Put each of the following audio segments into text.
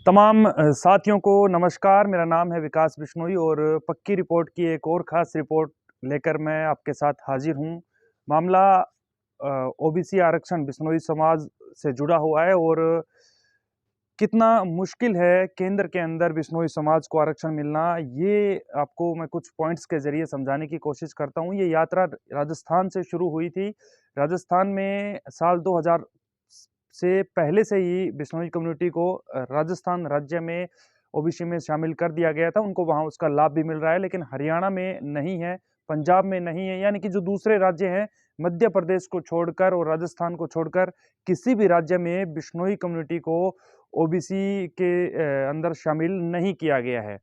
तमाम साथियों को नमस्कार। मेरा नाम है विकास बिश्नोई और पक्की रिपोर्ट की एक और ख़ास रिपोर्ट लेकर मैं आपके साथ हाज़िर हूँ। मामला ओबीसी आरक्षण बिश्नोई समाज से जुड़ा हुआ है और कितना मुश्किल है केंद्र के अंदर बिश्नोई समाज को आरक्षण मिलना, ये आपको मैं कुछ पॉइंट्स के ज़रिए समझाने की कोशिश करता हूँ। ये यात्रा राजस्थान से शुरू हुई थी। राजस्थान में साल 2000 से पहले से ही बिश्नोई कम्युनिटी को राजस्थान राज्य में ओबीसी में शामिल कर दिया गया था। उनको वहाँ उसका लाभ भी मिल रहा है, लेकिन हरियाणा में नहीं है, पंजाब में नहीं है, यानी कि जो दूसरे राज्य हैं, मध्य प्रदेश को छोड़कर और राजस्थान को छोड़कर किसी भी राज्य में बिश्नोई कम्युनिटी को ओबीसी के अंदर शामिल नहीं किया गया है।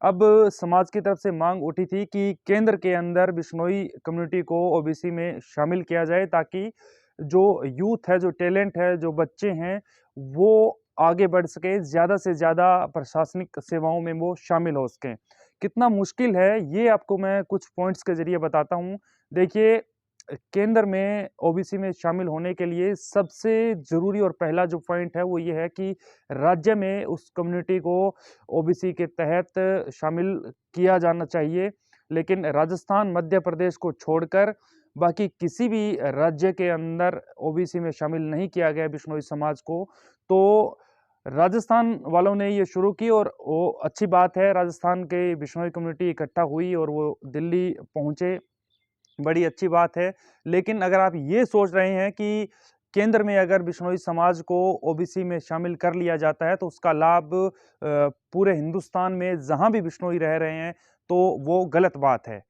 अब समाज की तरफ से मांग उठी थी कि केंद्र के अंदर बिश्नोई कम्युनिटी को ओबीसी में शामिल किया जाए, ताकि जो यूथ है, जो टैलेंट है, जो बच्चे हैं, वो आगे बढ़ सके, ज़्यादा से ज़्यादा प्रशासनिक सेवाओं में वो शामिल हो सकें। कितना मुश्किल है, ये आपको मैं कुछ पॉइंट्स के ज़रिए बताता हूँ। देखिए, केंद्र में ओबीसी में शामिल होने के लिए सबसे ज़रूरी और पहला जो पॉइंट है, वो ये है कि राज्य में उस कम्युनिटी को ओबीसी के तहत शामिल किया जाना चाहिए। लेकिन राजस्थान, मध्य प्रदेश को छोड़कर बाकी किसी भी राज्य के अंदर ओबीसी में शामिल नहीं किया गया बिश्नोई समाज को। तो राजस्थान वालों ने ये शुरू की और वो अच्छी बात है, राजस्थान के बिश्नोई कम्युनिटी इकट्ठा हुई और वो दिल्ली पहुँचे, बड़ी अच्छी बात है। लेकिन अगर आप ये सोच रहे हैं कि केंद्र में अगर बिश्नोई समाज को ओबीसी में शामिल कर लिया जाता है, तो उसका लाभ पूरे हिंदुस्तान में जहाँ भी बिश्नोई रह रहे हैं, तो वो गलत बात है।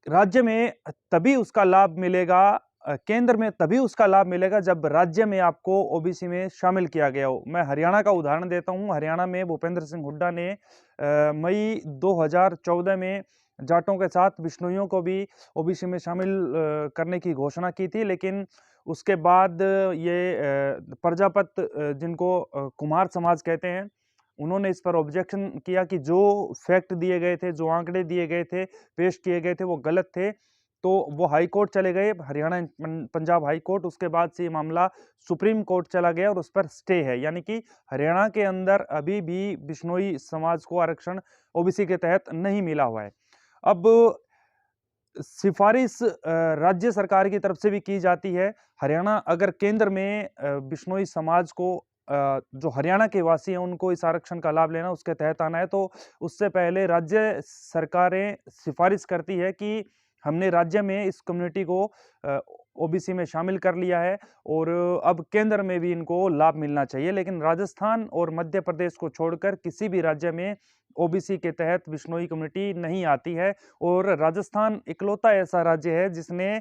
राज्य में तभी उसका लाभ मिलेगा, केंद्र में तभी उसका लाभ मिलेगा जब राज्य में आपको ओबीसी में शामिल किया गया हो। मैं हरियाणा का उदाहरण देता हूँ। हरियाणा में भूपेंद्र सिंह हुड्डा ने मई 2014 में जाटों के साथ बिश्नोइयों को भी ओबीसी में शामिल करने की घोषणा की थी, लेकिन उसके बाद ये प्रजापत, जिनको कुमार समाज कहते हैं, उन्होंने इस पर ऑब्जेक्शन किया कि जो फैक्ट दिए गए थे, जो आंकड़े दिए गए थे, पेश किए गए थे, वो गलत थे। तो वो हाई कोर्ट चले गए, हरियाणा पंजाब हाई कोर्ट। उसके बाद से ये मामला सुप्रीम कोर्ट चला गया और उस पर स्टे है, यानी कि हरियाणा के अंदर अभी भी बिश्नोई समाज को आरक्षण ओबीसी के तहत नहीं मिला हुआ है। अब सिफारिश राज्य सरकार की तरफ से भी की जाती है। हरियाणा अगर केंद्र में बिश्नोई समाज को, जो हरियाणा के वासी हैं, उनको इस आरक्षण का लाभ लेना, उसके तहत आना है, तो उससे पहले राज्य सरकारें सिफारिश करती है कि हमने राज्य में इस कम्युनिटी को ओबीसी में शामिल कर लिया है और अब केंद्र में भी इनको लाभ मिलना चाहिए। लेकिन राजस्थान और मध्य प्रदेश को छोड़कर किसी भी राज्य में ओबीसी के तहत बिश्नोई कम्युनिटी नहीं आती है और राजस्थान इकलौता ऐसा राज्य है जिसने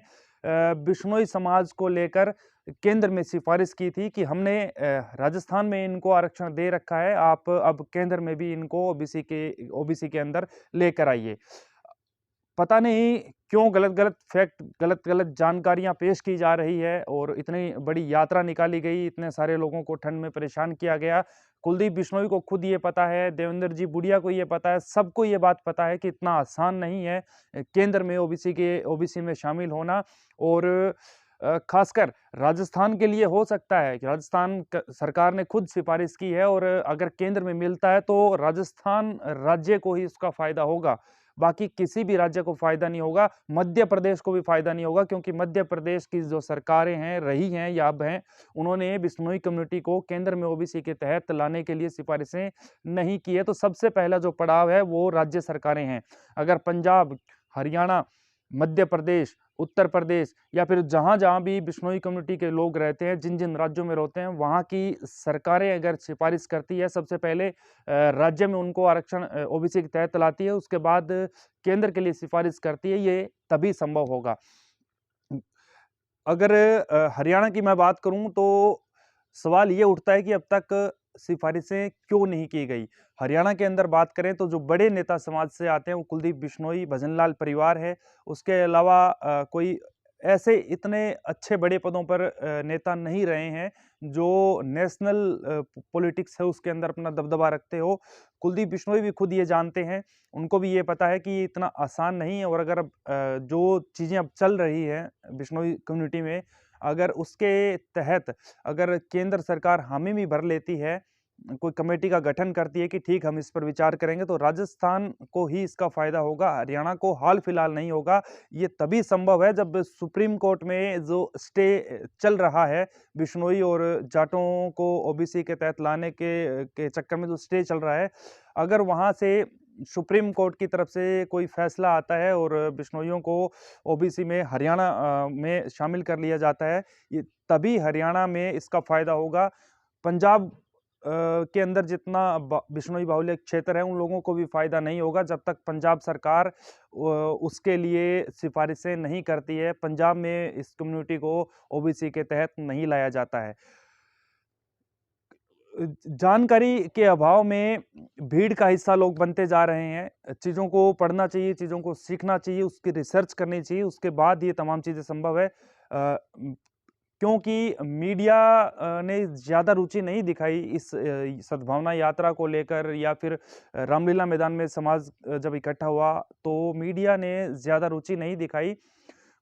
बिश्नोई समाज को लेकर केंद्र में सिफारिश की थी कि हमने राजस्थान में इनको आरक्षण दे रखा है, आप अब केंद्र में भी इनको ओबीसी के अंदर लेकर आइए। पता नहीं क्यों गलत-गलत फैक्ट, गलत-गलत जानकारियाँ पेश की जा रही है और इतनी बड़ी यात्रा निकाली गई, इतने सारे लोगों को ठंड में परेशान किया गया। कुलदीप बिश्नोई को खुद ये पता है, देवेंद्र जी बुडिया को ये पता है, सबको ये बात पता है कि इतना आसान नहीं है केंद्र में ओबीसी में शामिल होना। और खासकर राजस्थान के लिए हो सकता है कि राजस्थान सरकार ने खुद सिफारिश की है और अगर केंद्र में मिलता है तो राजस्थान राज्य को ही इसका फायदा होगा, बाकी किसी भी राज्य को फायदा नहीं होगा, मध्य प्रदेश को भी फायदा नहीं होगा, क्योंकि मध्य प्रदेश की जो सरकारें हैं, रही हैं या अब हैं, उन्होंने बिश्नोई कम्युनिटी को केंद्र में ओबीसी के तहत लाने के लिए सिफारिशें नहीं की है। तो सबसे पहला जो पड़ाव है वो राज्य सरकारें हैं। अगर पंजाब, हरियाणा, मध्य प्रदेश, उत्तर प्रदेश या फिर जहाँ-जहाँ भी बिश्नोई कम्युनिटी के लोग रहते हैं, जिन-जिन राज्यों में रहते हैं, वहाँ की सरकारें अगर सिफारिश करती है, सबसे पहले राज्य में उनको आरक्षण ओबीसी के तहत लाती है, उसके बाद केंद्र के लिए सिफारिश करती है, ये तभी संभव होगा। अगर हरियाणा की मैं बात करूँ तो सवाल ये उठता है कि अब तक सिफारिशें क्यों नहीं की गई? हरियाणा के अंदर बात करें तो जो बड़े नेता समाज से आते हैं वो कुलदीप बिश्नोई, भजनलाल परिवार है। उसके अलावा कोई ऐसे इतने अच्छे बड़े पदों पर नेता नहीं रहे हैं जो नेशनल पॉलिटिक्स है उसके अंदर अपना दबदबा रखते हो। कुलदीप बिश्नोई भी खुद ये जानते हैं, उनको भी ये पता है कि ये इतना आसान नहीं है और अगर अब जो चीज़ें अब चल रही हैं बिश्नोई कम्युनिटी में, अगर उसके तहत अगर केंद्र सरकार हामी भी भर लेती है, कोई कमेटी का गठन करती है कि ठीक हम इस पर विचार करेंगे, तो राजस्थान को ही इसका फायदा होगा, हरियाणा को हाल फिलहाल नहीं होगा। ये तभी संभव है जब सुप्रीम कोर्ट में जो स्टे चल रहा है बिश्नोई और जाटों को ओबीसी के तहत लाने के चक्कर में जो स्टे चल रहा है, अगर वहां से सुप्रीम कोर्ट की तरफ से कोई फैसला आता है और बिश्नोइयों को ओबीसी में हरियाणा में शामिल कर लिया जाता है, ये तभी हरियाणा में इसका फायदा होगा। पंजाब के अंदर जितना बिश्नोई बाहुल्य क्षेत्र है, उन लोगों को भी फायदा नहीं होगा जब तक पंजाब सरकार उसके लिए सिफारिशें नहीं करती है, पंजाब में इस कम्युनिटी को ओबीसी के तहत नहीं लाया जाता है। जानकारी के अभाव में भीड़ का हिस्सा लोग बनते जा रहे हैं। चीज़ों को पढ़ना चाहिए, चीज़ों को सीखना चाहिए, उसकी रिसर्च करनी चाहिए, उसके बाद ये तमाम चीज़ें संभव है। क्योंकि मीडिया ने ज़्यादा रुचि नहीं दिखाई इस सद्भावना यात्रा को लेकर, या फिर रामलीला मैदान में समाज जब इकट्ठा हुआ तो मीडिया ने ज़्यादा रुचि नहीं दिखाई।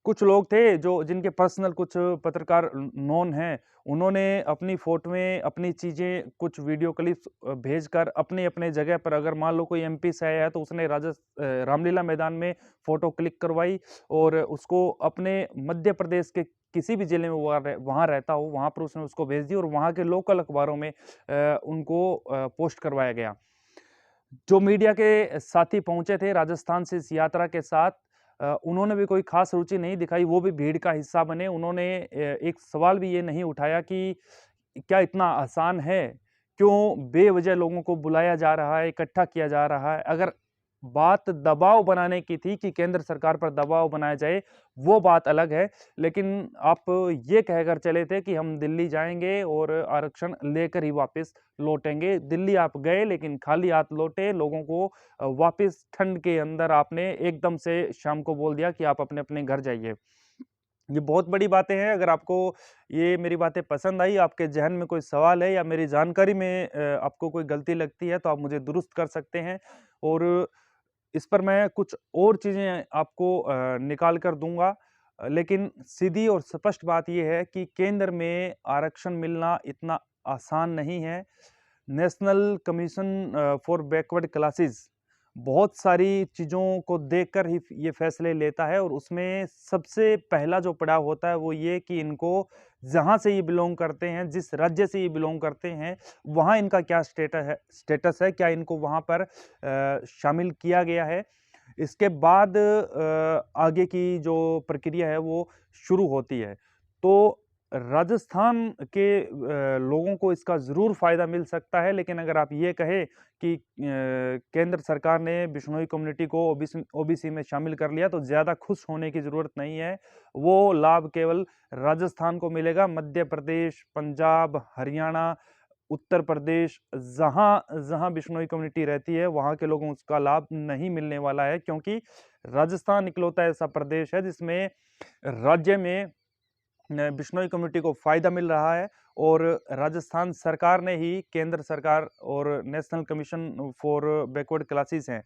कुछ लोग थे जो जिनके पर्सनल कुछ पत्रकार नोन हैं, उन्होंने अपनी फ़ोटोएँ, अपनी चीज़ें, कुछ वीडियो क्लिप्स भेजकर अपने-अपने जगह पर, अगर मान लो कोई एमपी से आया है तो उसने रामलीला मैदान में फ़ोटो क्लिक करवाई और उसको अपने मध्य प्रदेश के किसी भी ज़िले में वहाँ रहता हो, वहाँ पर उसने उसको भेज दी और वहाँ के लोकल अखबारों में उनको पोस्ट करवाया गया। जो मीडिया के साथी पहुँचे थे राजस्थान से इस यात्रा के साथ, उन्होंने भी कोई ख़ास रुचि नहीं दिखाई, वो भी भीड़ का हिस्सा बने। उन्होंने एक सवाल भी ये नहीं उठाया कि क्या इतना आसान है? क्यों बेवजह लोगों को बुलाया जा रहा है, इकट्ठा किया जा रहा है? अगर बात दबाव बनाने की थी कि केंद्र सरकार पर दबाव बनाया जाए, वो बात अलग है। लेकिन आप ये कहकर चले थे कि हम दिल्ली जाएँगे और आरक्षण लेकर ही वापस लौटेंगे। दिल्ली आप गए लेकिन खाली हाथ लौटे, लोगों को वापस ठंड के अंदर आपने एकदम से शाम को बोल दिया कि आप अपने-अपने घर जाइए। ये बहुत बड़ी बातें हैं। अगर आपको ये मेरी बातें पसंद आई, आपके ज़हन में कोई सवाल है या मेरी जानकारी में आपको कोई गलती लगती है, तो आप मुझे दुरुस्त कर सकते हैं और इस पर मैं कुछ और चीज़ें आपको निकाल कर दूँगा। लेकिन सीधी और स्पष्ट बात ये है कि केंद्र में आरक्षण मिलना इतना आसान नहीं है। National commission for backward classes बहुत सारी चीज़ों को देखकर ही ये फैसले लेता है और उसमें सबसे पहला जो पड़ाव होता है वो ये कि इनको जहाँ से ये बिलॉन्ग करते हैं, जिस राज्य से ये बिलॉन्ग करते हैं, वहाँ इनका क्या स्टेटस है, क्या इनको वहाँ पर शामिल किया गया है। इसके बाद आगे की जो प्रक्रिया है वो शुरू होती है। तो राजस्थान के लोगों को इसका ज़रूर फ़ायदा मिल सकता है, लेकिन अगर आप ये कहें कि केंद्र सरकार ने बिश्नोई कम्युनिटी को ओबीसी में शामिल कर लिया, तो ज़्यादा खुश होने की ज़रूरत नहीं है। वो लाभ केवल राजस्थान को मिलेगा। मध्य प्रदेश, पंजाब, हरियाणा, उत्तर प्रदेश, जहाँ बिश्नोई कम्युनिटी रहती है, वहाँ के लोगों को उसका लाभ नहीं मिलने वाला है, क्योंकि राजस्थान इकलौता ऐसा प्रदेश है जिसमें राज्य में बिश्नोई कम्युनिटी को फ़ायदा मिल रहा है और राजस्थान सरकार ने ही, केंद्र सरकार और national commission for backward classes हैं,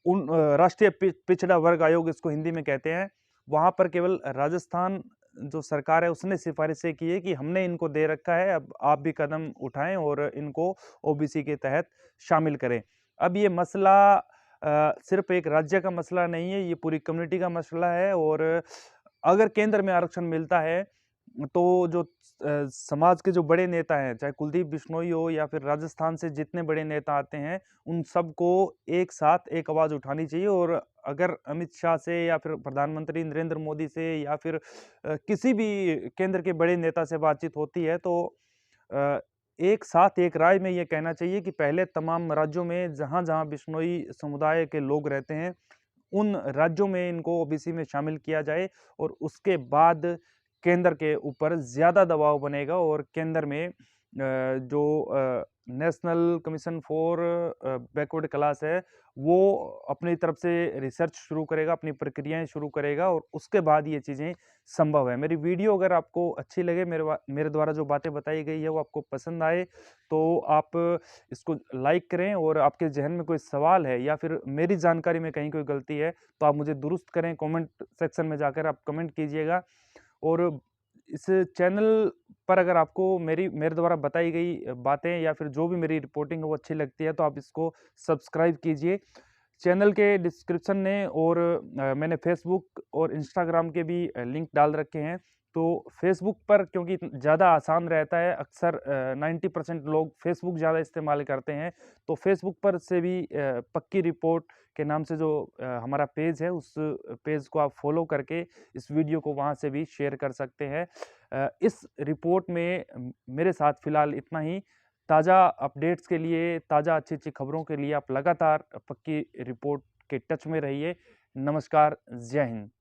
उन राष्ट्रीय पिछड़ा वर्ग आयोग इसको हिंदी में कहते हैं, वहाँ पर केवल राजस्थान जो सरकार है उसने सिफारिशें की है कि हमने इनको दे रखा है, अब आप भी कदम उठाएँ और इनको ओबीसी के तहत शामिल करें। अब ये मसला सिर्फ़ एक राज्य का मसला नहीं है, ये पूरी कम्युनिटी का मसला है और अगर केंद्र में आरक्षण मिलता है, तो जो समाज के जो बड़े नेता हैं, चाहे कुलदीप बिश्नोई हो या फिर राजस्थान से जितने बड़े नेता आते हैं, उन सबको एक साथ एक आवाज़ उठानी चाहिए और अगर अमित शाह से या फिर प्रधानमंत्री नरेंद्र मोदी से या फिर किसी भी केंद्र के बड़े नेता से बातचीत होती है, तो अ, एक साथ एक राय में ये कहना चाहिए कि पहले तमाम राज्यों में जहाँ-जहाँ बिश्नोई समुदाय के लोग रहते हैं, उन राज्यों में इनको ओबीसी में शामिल किया जाए और उसके बाद केंद्र के ऊपर ज़्यादा दबाव बनेगा और केंद्र में जो national commission for backward class है, वो अपनी तरफ से रिसर्च शुरू करेगा, अपनी प्रक्रियाएँ शुरू करेगा और उसके बाद ये चीज़ें संभव है। मेरी वीडियो अगर आपको अच्छी लगे, मेरे द्वारा जो बातें बताई गई है वो आपको पसंद आए, तो आप इसको लाइक करें और आपके ज़हन में कोई सवाल है या फिर मेरी जानकारी में कहीं कोई गलती है, तो आप मुझे दुरुस्त करें, कमेंट सेक्शन में जाकर आप कमेंट कीजिएगा और इस चैनल पर अगर आपको मेरे द्वारा बताई गई बातें या फिर जो भी मेरी रिपोर्टिंग है वो अच्छी लगती है तो आप इसको सब्सक्राइब कीजिए। चैनल के डिस्क्रिप्शन में और मैंने फ़ेसबुक और इंस्टाग्राम के भी लिंक डाल रखे हैं। तो फ़ेसबुक पर क्योंकि ज़्यादा आसान रहता है, अक्सर 90% लोग फ़ेसबुक ज़्यादा इस्तेमाल करते हैं, तो फ़ेसबुक पर से भी पक्की रिपोर्ट के नाम से जो हमारा पेज है, उस पेज को आप फ़ॉलो करके इस वीडियो को वहाँ से भी शेयर कर सकते हैं। इस रिपोर्ट में मेरे साथ फ़िलहाल इतना ही। ताज़ा अपडेट्स के लिए, ताज़ा अच्छी-अच्छी खबरों के लिए आप लगातार पक्की रिपोर्ट के टच में रहिए। नमस्कार, जय हिंद।